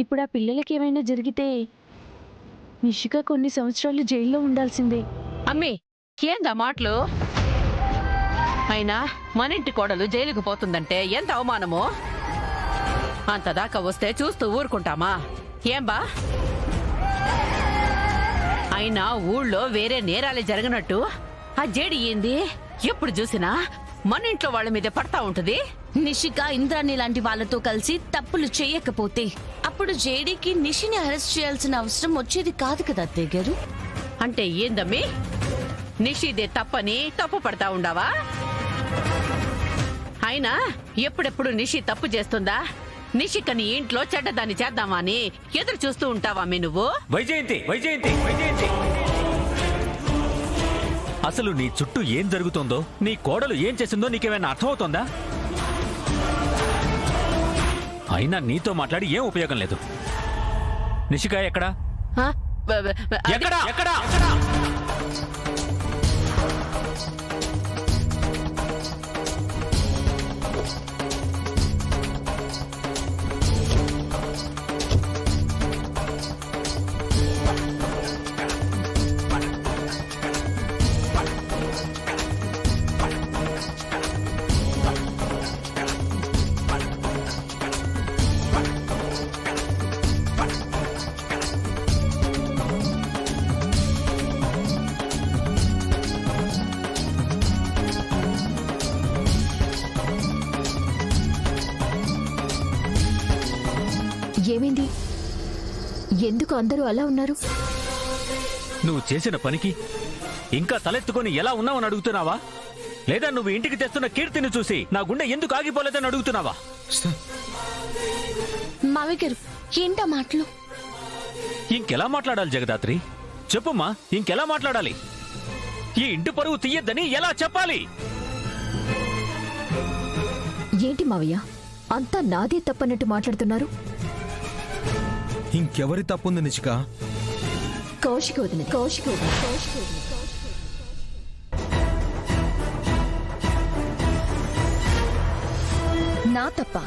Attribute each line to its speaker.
Speaker 1: ఇప్పుడు ఆ పిల్లలకి ఏమైనా జరిగితే నిషిక కొన్ని సంవత్సరాలు జైల్లో ఉండాల్సిందే.
Speaker 2: అమ్మి ఏందా మాటలు? అయినా మన ఇంటి కోడలు జైలుకు పోతుందంటే ఎంత అవమానమో. అంతదాకా వస్తే చూస్తూ ఊరుకుంటామా? ఏం బా? అయినా ఊళ్ళో వేరే నేరాలే జరగనట్టు ఆ జేడి ఏంది ఎప్పుడు చూసినా మన ఇంట్లో వాళ్ళ మీద పడతా ఉంటది.
Speaker 3: నిషిక ఇంద్రాణి లాంటి వాళ్ళతో కలిసి తప్పులు చేయకపోతే అప్పుడు జేడీకి నిషిని అరెస్ట్ చేయాల్సిన అవసరం వచ్చేది కాదు కదా అత్తయ్య గారు.
Speaker 2: అంటే ఏందమ్మి? నిషిదే తప్పని తప్పు పడతా ఉండావా? అయినా ఎప్పుడెప్పుడు నిషి తప్పు చేస్తుందా, నిషికని ఇంట్లో చెడ్డదాన్ని చేద్దామా అని ఎదురు చూస్తూ ఉంటావా మీ నువ్వు?
Speaker 4: వైజయంతి వైజయంతి వైజయంతి, అసలు నీ చుట్టూ ఏం జరుగుతుందో, నీ కోడలు ఏం చేసిందో నీకేమైనా అర్థమవుతోందా? అయినా నీతో మాట్లాడి ఏం ఉపయోగం లేదు. నిషిక ఎక్కడా?
Speaker 2: ఆ?
Speaker 4: ఎక్కడా? ఎక్కడా?
Speaker 5: ఏమైంది? ఎందుకు అందరూ అలా ఉన్నారు?
Speaker 4: నువ్వు చేసిన పనికి ఇంకా తలెత్తుకొని ఎలా ఉన్నావని అడుగుతున్నావా? లేదా నువ్వు ఇంటికి తెస్తున్న కీర్తిని చూసి నా గుండె ఎందుకు ఆగిపోలేదని అడుగుతున్నావా?
Speaker 3: మావి గారు ఏంటా మాటలు?
Speaker 4: ఇంకెలా మాట్లాడాలి జగదాత్రి? చెప్పుమ్మా, ఇంకెలా మాట్లాడాలి? ఈ ఇంటి పరువు తీయద్దని ఎలా చెప్పాలి?
Speaker 5: ఏంటి మావయ్య, అంతా నాదే తప్పన్నట్టు మాట్లాడుతున్నారు?
Speaker 6: ఇంకెవరి తప్పుంది నిషిక?
Speaker 5: కౌశిక వదిన, కౌశిక వదిన, కౌశిక వదిన. నా తప్ప?